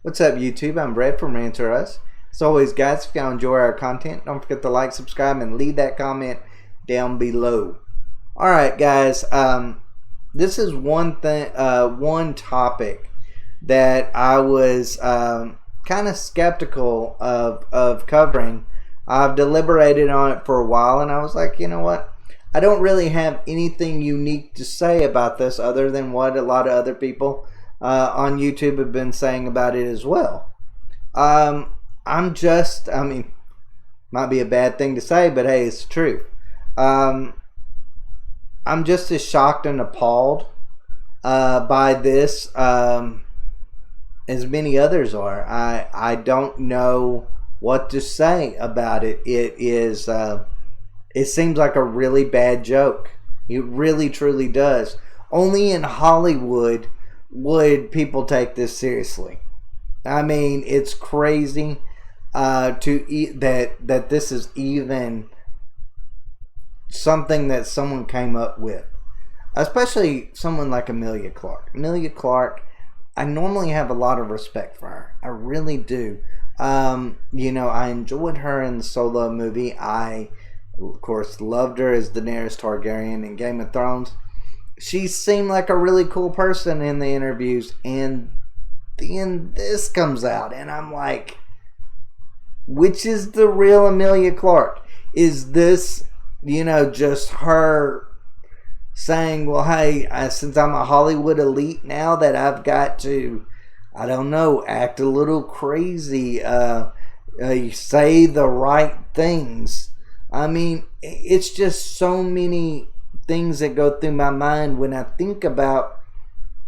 What's up, YouTube? I'm Brett from Rants. As always, guys, if y'all enjoy our content, don't forget to like, subscribe, and leave that comment down below. Alright, guys, this is one topic that I was kind of skeptical of covering. I've deliberated on it for a while, and I was like, you know what? I don't really have anything unique to say about this other than what a lot of other people on YouTube have been saying about it as well. I mean, might be a bad thing to say, but hey, it's the truth. I'm just as shocked and appalled by this as many others are. I don't know what to say about it. It seems like a really bad joke. It really, truly does. Only in Hollywood would people take this seriously. I mean, it's crazy that this is even something that someone came up with. Especially someone like Emilia Clarke. Emilia Clarke, I normally have a lot of respect for her. I really do. I enjoyed her in the Solo movie. I, of course, loved her as Daenerys Targaryen in Game of Thrones. She seemed like a really cool person in the interviews, and then this comes out, and I'm like, which is the real Emilia Clarke? Is this, just her saying, well, hey, since I'm a Hollywood elite now that I've got to, I don't know, act a little crazy, say the right things. I mean, it's just so many things that go through my mind when I think about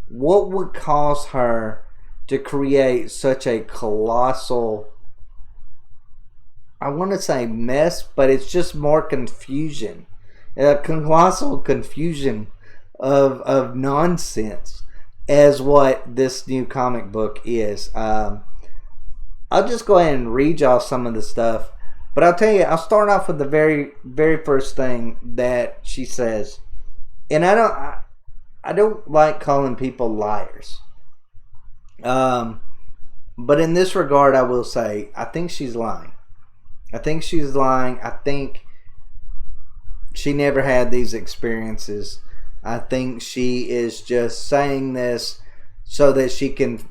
what would cause her to create such a colossal, I want to say mess, but it's just more confusion. A colossal confusion of nonsense as what this new comic book is. I'll just go ahead and read y'all some of the stuff. But I'll tell you, I'll start off with the very, very first thing that she says. And I don't like calling people liars. But in this regard, I will say, I think she's lying. I think she's lying. I think she never had these experiences. I think she is just saying this so that she can,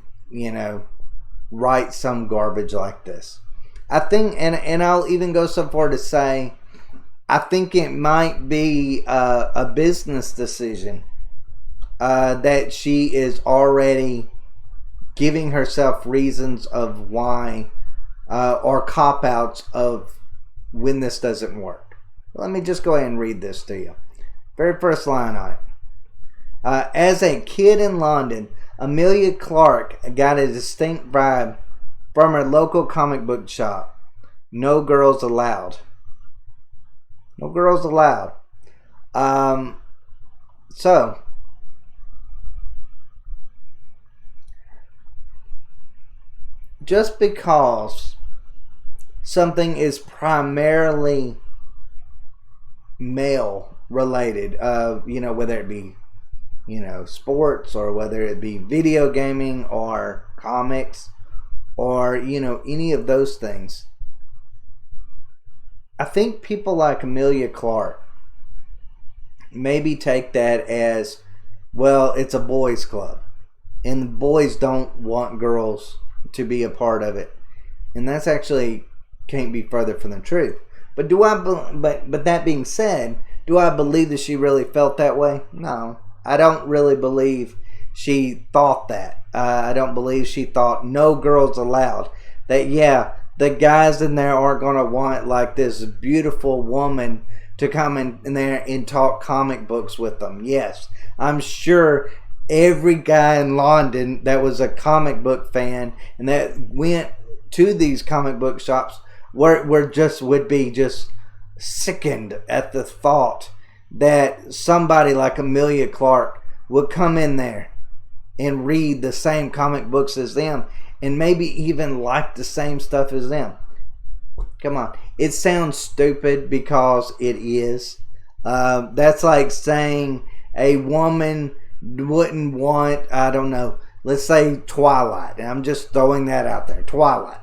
write some garbage like this. I think, and I'll even go so far to say, I think it might be a business decision that she is already giving herself reasons of why or cop-outs of when this doesn't work. Let me just go ahead and read this to you. Very first line on it. As a kid in London, Emilia Clarke got a distinct vibe from her local comic book shop. No girls allowed. No girls allowed. So, just because something is primarily male related, whether it be, sports, or whether it be video gaming or comics, or, any of those things. I think people like Emilia Clarke maybe take that as, well, it's a boys' club, and boys don't want girls to be a part of it, and that's actually can't be further from the truth. But but that being said, do I believe that she really felt that way? No, I don't really believe she thought that. I don't believe she thought no girls allowed. That, yeah, the guys in there aren't going to want like this beautiful woman to come in there and talk comic books with them. Yes, I'm sure every guy in London that was a comic book fan and that went to these comic book shops would be just sickened at the thought that somebody like Emilia Clarke would come in there and read the same comic books as them, and maybe even like the same stuff as them. Come on. It sounds stupid because it is. That's like saying a woman wouldn't want, I don't know, let's say Twilight, and I'm just throwing that out there, Twilight.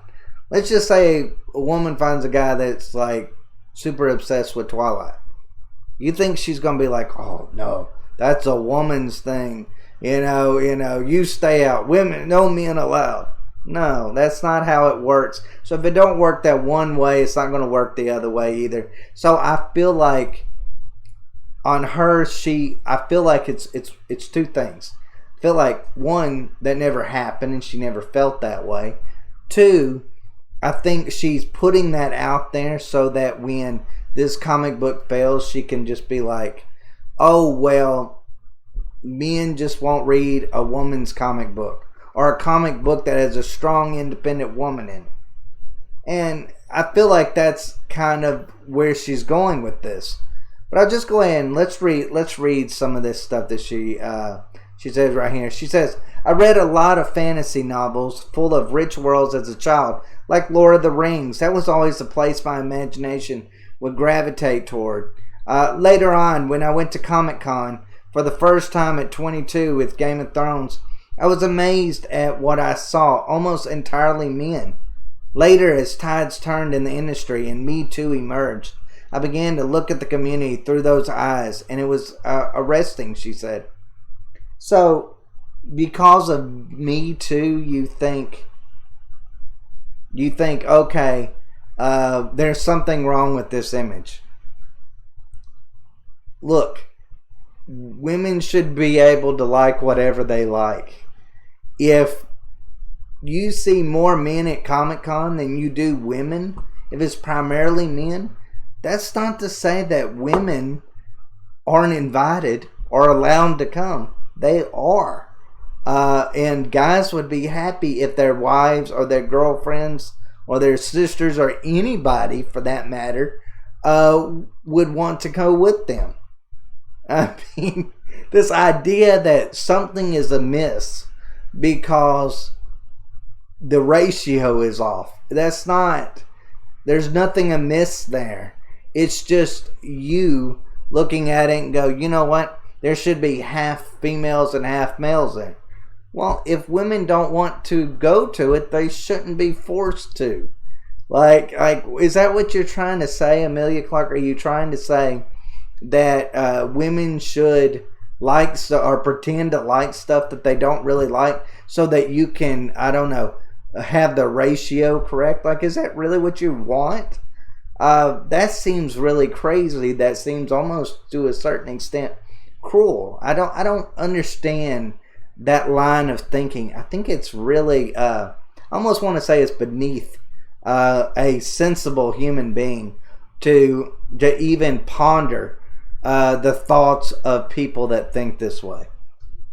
Let's just say a woman finds a guy that's like super obsessed with Twilight. You think she's gonna be like, oh no, that's a woman's thing. You stay out. Women, no men allowed. No, that's not how it works. So if it don't work that one way, it's not going to work the other way either. So I feel like on her, I feel like it's two things. I feel like one, that never happened and she never felt that way. Two, I think she's putting that out there so that when this comic book fails, she can just be like, oh well, men just won't read a woman's comic book, or a comic book that has a strong independent woman in it. And I feel like that's kind of where she's going with this. But I'll just go ahead and let's read some of this stuff that she says right here. She says, I read a lot of fantasy novels full of rich worlds as a child, like Lord of the Rings. That was always the place my imagination would gravitate toward. Later on, when I went to Comic-Con for the first time at 22 with Game of Thrones, I was amazed at what I saw, almost entirely men. Later, as tides turned in the industry and Me Too emerged, I began to look at the community through those eyes, and it was arresting, she said. So, because of Me Too, you think, okay, there's something wrong with this image. Look, women should be able to like whatever they like. If you see more men at Comic-Con than you do women, if it's primarily men, that's not to say that women aren't invited or allowed to come. They are. And guys would be happy if their wives or their girlfriends or their sisters or anybody for that matter would want to go with them. I mean, this idea that something is amiss because the ratio is off. That's not, there's nothing amiss there. It's just you looking at it and go, you know what? There should be half females and half males there. Well, if women don't want to go to it, they shouldn't be forced to. Like, is that what you're trying to say, Emilia Clarke? Are you trying to say that women should like or pretend to like stuff that they don't really like so that you can, I don't know, have the ratio correct? Like, is that really what you want? That seems really crazy. That seems almost to a certain extent cruel. I don't understand that line of thinking. I think it's really, I almost want to say it's beneath a sensible human being to even ponder the thoughts of people that think this way.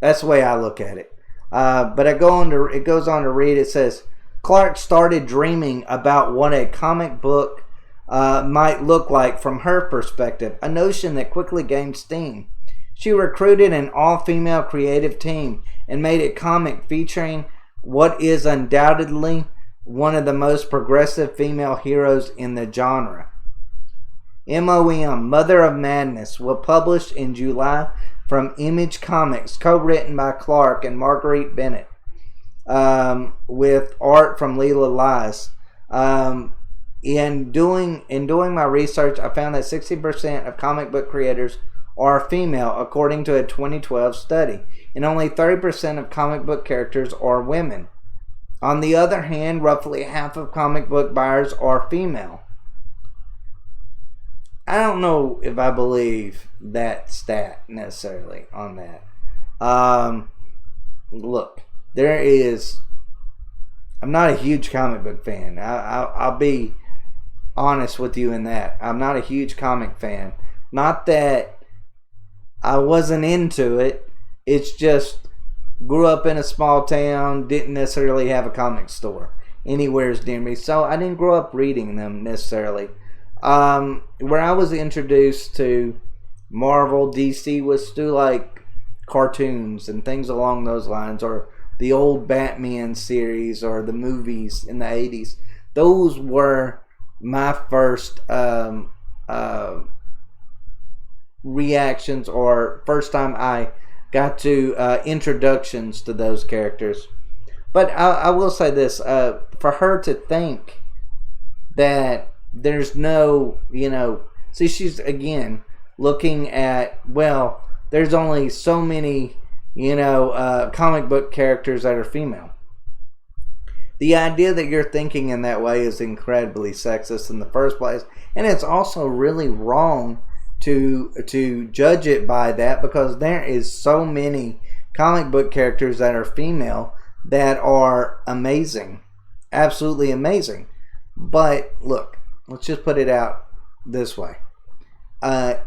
That's the way I look at it. But it goes on to read. It says, Clarke started dreaming about what a comic book might look like from her perspective, a notion that quickly gained steam. She recruited an all-female creative team and made a comic featuring what is undoubtedly one of the most progressive female heroes in the genre. M.O.M, Mother of Madness, was published in July from Image Comics, co-written by Clarke and Marguerite Bennett, with art from Leila Lies. In doing my research, I found that 60% of comic book creators are female, according to a 2012 study, and only 30% of comic book characters are women. On the other hand, roughly half of comic book buyers are female. I don't know if I believe that stat necessarily on that. Look, I'm not a huge comic book fan. I'll be honest with you in that. I'm not a huge comic fan. Not that I wasn't into it. It's just grew up in a small town, didn't necessarily have a comic store anywhere near me, so I didn't grow up reading them necessarily. Where I was introduced to Marvel, DC was through like cartoons and things along those lines, or the old Batman series or the movies in the 80s. Those were my first reactions, or first time I got to introductions to those characters. But I will say this, for her to think that there's no, see, she's, again, looking at, well, there's only so many, comic book characters that are female. The idea that you're thinking in that way is incredibly sexist in the first place, and it's also really wrong to judge it by that, because there is so many comic book characters that are female that are amazing, absolutely amazing. But look, let's just put it out this way: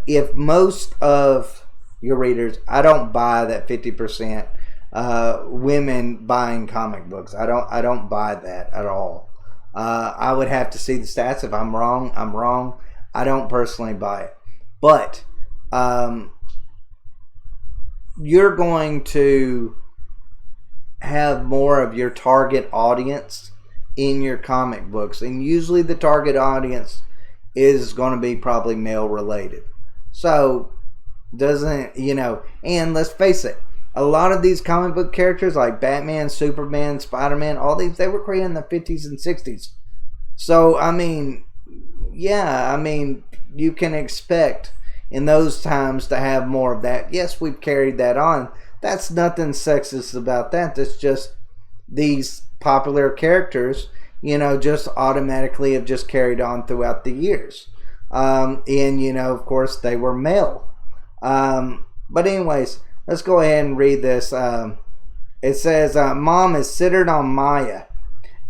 if most of your readers, I don't buy that 50%. Women buying comic books. I don't buy that at all. I would have to see the stats. If I'm wrong, I'm wrong. I don't personally buy it. But you're going to have more of your target audience in your comic books, and usually the target audience is going to be probably male related. So doesn't, and let's face it, a lot of these comic book characters like Batman, Superman, Spider-Man, all these, they were created in the 50s and 60s. So, you can expect in those times to have more of that. Yes, we've carried that on. That's nothing sexist about that. That's just these popular characters, just automatically have just carried on throughout the years. And, of course, they were male. But anyways, let's go ahead and read this. It says, Mom is centered on Maya,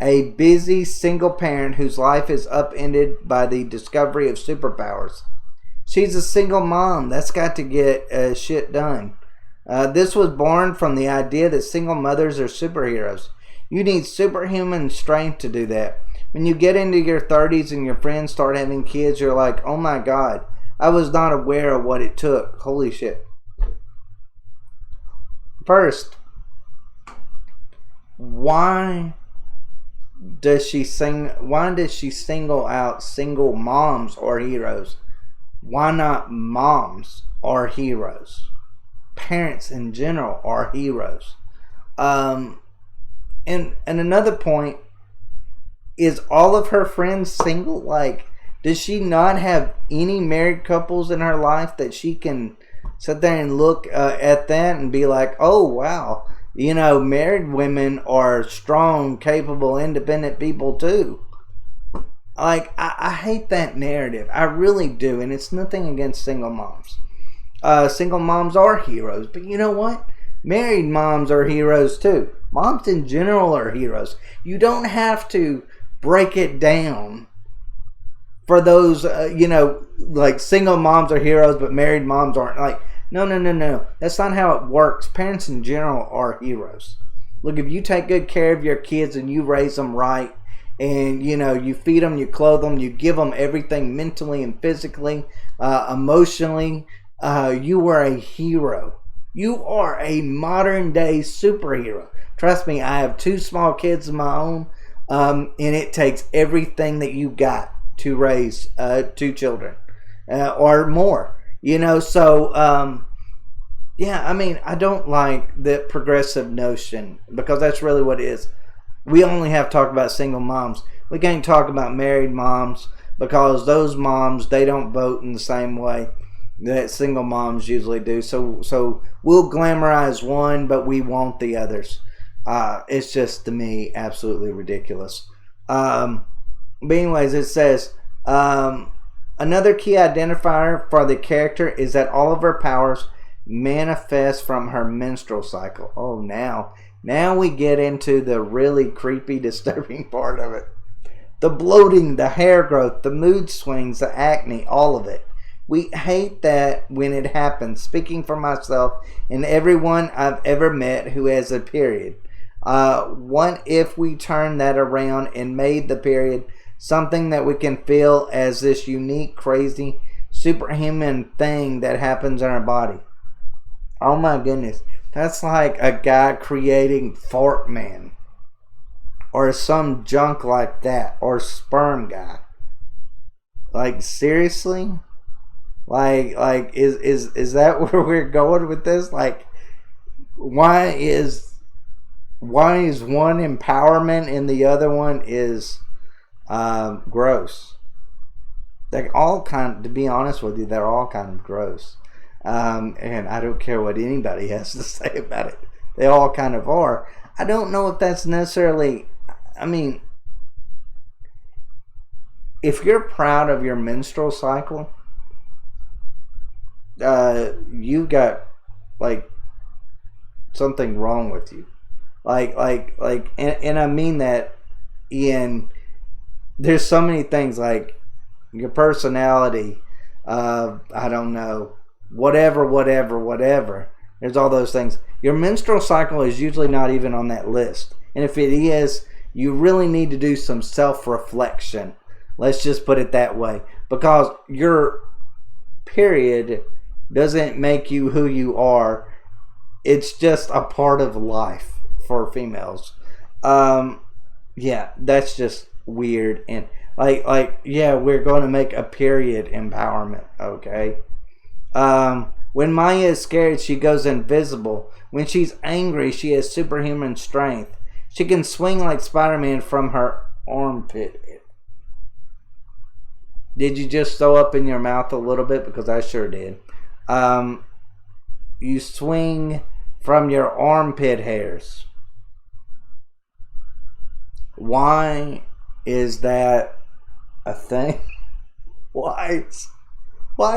a busy single parent whose life is upended by the discovery of superpowers. She's a single mom. That's got to get shit done. This was born from the idea that single mothers are superheroes. You need superhuman strength to do that. When you get into your 30s and your friends start having kids, you're like, oh my God, I was not aware of what it took. Holy shit. First, why does she single out single moms or heroes? Why not moms are heroes? Parents in general are heroes. And another point is, all of her friends single? Like, does she not have any married couples in her life that she can sit there and look at that and be like, oh wow, married women are strong, capable, independent people too? Like, I hate that narrative. I really do. And it's nothing against single moms. Single moms are heroes. But you know what? Married moms are heroes too. Moms in general are heroes. You don't have to break it down for those, like single moms are heroes, but married moms aren't. Like, no. That's not how it works. Parents in general are heroes. Look, if you take good care of your kids and you raise them right, and you feed them, you clothe them, you give them everything mentally and physically, emotionally, you are a hero. You are a modern day superhero. Trust me, I have 2 small kids of my own, and it takes everything that you got to raise 2 children or more. So I don't like the progressive notion, because that's really what it is. We only have to talk about single moms. We can't talk about married moms, because those moms, they don't vote in the same way that single moms usually do. So we'll glamorize one, but we won't the others. It's just, to me, absolutely ridiculous. But anyways, it says, another key identifier for the character is that all of her powers manifest from her menstrual cycle. Oh, now we get into the really creepy, disturbing part of it. The bloating, the hair growth, the mood swings, the acne, all of it. We hate that when it happens. Speaking for myself and everyone I've ever met who has a period. What if we turned that around and made the period something that we can feel as this unique, crazy, superhuman thing that happens in our body? Oh my goodness. That's like a guy creating Fart Man, or some junk like that, or Sperm Guy. Like, seriously? Like is that where we're going with this? Like, why is one empowerment and the other one is gross? They're all to be honest with you, they're all kind of gross. And I don't care what anybody has to say about it. They all kind of are. I don't know if that's necessarily, I mean, if you're proud of your menstrual cycle, you got like something wrong with you. And I mean that in, there's so many things like your personality, I don't know, whatever. There's all those things. Your menstrual cycle is usually not even on that list. And if it is, you really need to do some self-reflection. Let's just put it that way. Because your period doesn't make you who you are. It's just a part of life for females. Yeah, that's just weird. And yeah, we're going to make a period empowerment, okay? When Maya is scared, she goes invisible. When she's angry, she has superhuman strength. She can swing like Spider-Man from her armpit. Did you just throw up in your mouth a little bit? Because I sure did. You swing from your armpit hairs. Why is that a thing? Why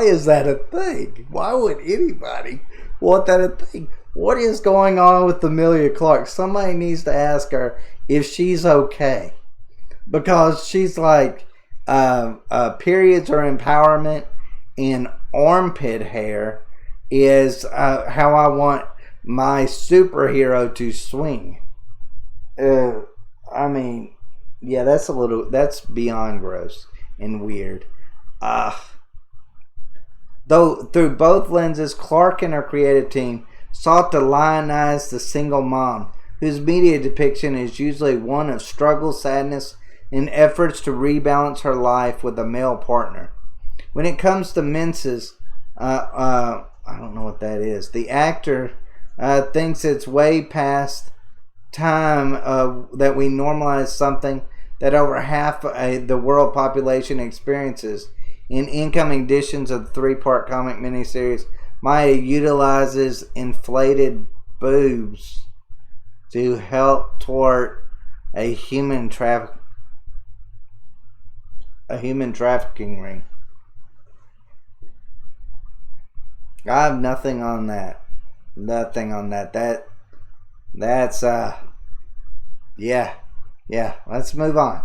is that a thing? Why would anybody want that a thing? What is going on with Emilia Clarke? Somebody needs to ask her if she's okay. Because she's like, periods are empowerment, and armpit hair is how I want my superhero to swing. I mean, yeah, that's beyond gross and weird. Though through both lenses, Clarke and her creative team sought to lionize the single mom, whose media depiction is usually one of struggle, sadness, and efforts to rebalance her life with a male partner. When it comes to menses, I don't know what that is. The actor thinks it's way past time that we normalize something that over half the world population experiences. In incoming editions of the 3-part comic miniseries, Maya utilizes inflated boobs to help thwart a human trafficking ring. I have nothing on that. That's yeah. Let's move on.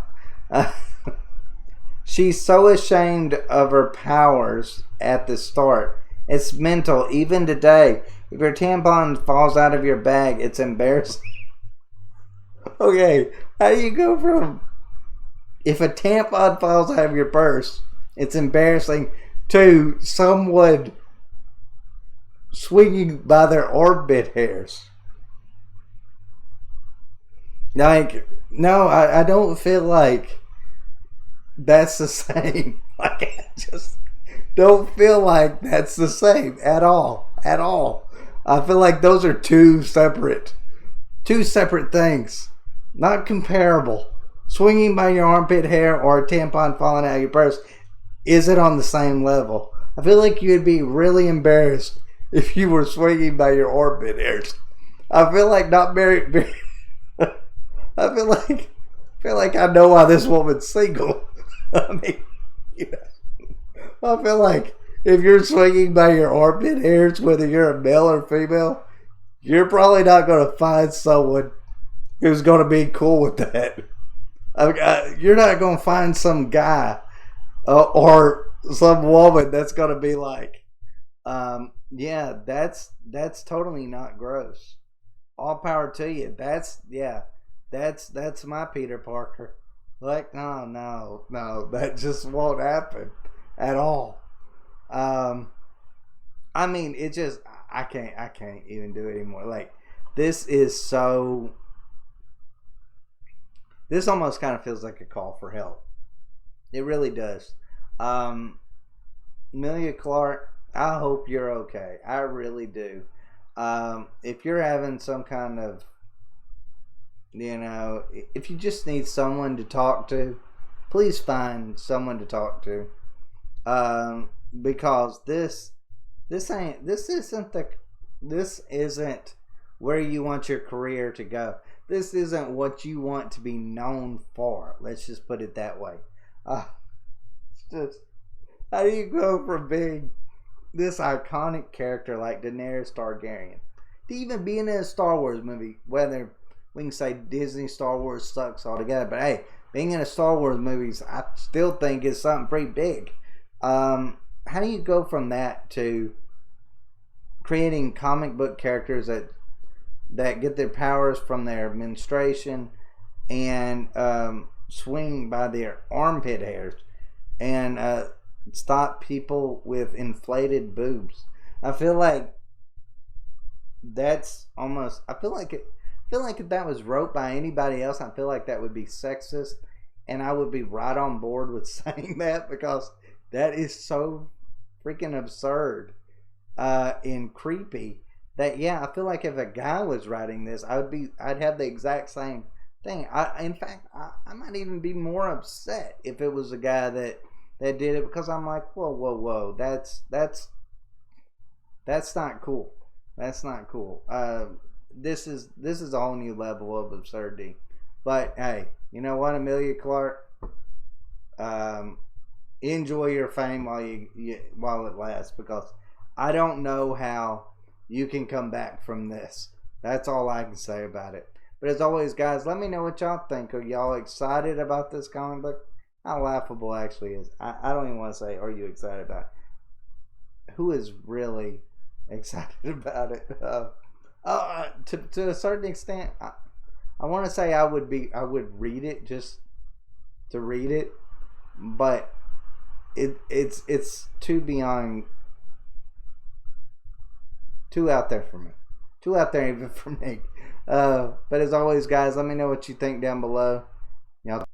She's so ashamed of her powers at the start. It's mental. Even today, if your tampon falls out of your bag, it's embarrassing. Okay, how do you go from if a tampon falls out of your purse, it's embarrassing, to someone swinging by their armpit hairs? Like, no, I don't feel like that's the same. Like, I just don't feel like that's the same at all. I feel like those are two separate things, not comparable. Swinging by your armpit hair or a tampon falling out of your purse isn't on the same level. I feel like you'd be really embarrassed if you were swinging by your armpit hairs. I feel like not very I feel like I know why this woman's single. I mean, I feel like if you're swinging by your armpit hairs, whether you're a male or female, you're probably not going to find someone who's going to be cool with that. You're not going to find some guy or some woman that's going to be like, yeah, that's totally not gross. All power to you. That's my Peter Parker. Like, no, that just won't happen at all. I mean, it just, I can't even do it anymore. Like, this almost kind of feels like a call for help. It really does. Emilia Clarke, I hope you're okay. I really do. If you're having some kind of, if you just need someone to talk to, please find someone to talk to. Because this isn't where you want your career to go. This isn't what you want to be known for. Let's just put it that way. It's just, how do you go from being this iconic character like Daenerys Targaryen to even being in a Star Wars movie? Whether we can say Disney Star Wars sucks altogether, but hey, being in a Star Wars movies, I still think is something pretty big. How do you go from that to creating comic book characters that get their powers from their menstruation and swing by their armpit hairs and stop people with inflated boobs? I feel like that's almost. I feel like if that was wrote by anybody else, I feel like that would be sexist, and I would be right on board with saying that, because that is so freaking absurd and creepy. That, yeah, I feel like if a guy was writing this, I'd have the exact same thing. In fact, I might even be more upset if it was a guy that did it, because I'm like, whoa, that's not cool. That's not cool. This is a whole new level of absurdity. But hey, you know what, Emilia Clarke? Enjoy your fame while it lasts, because I don't know how you can come back from this. That's all I can say about it. But as always, guys, let me know what y'all think. Are y'all excited about this comic book? How laughable actually is. I don't even want to say, are you excited about it? Who is really excited about it? To a certain extent, I want to say I would read it just to read it, but it's too out there for me. Too out there even for me. But as always, guys, let me know what you think down below. Y'all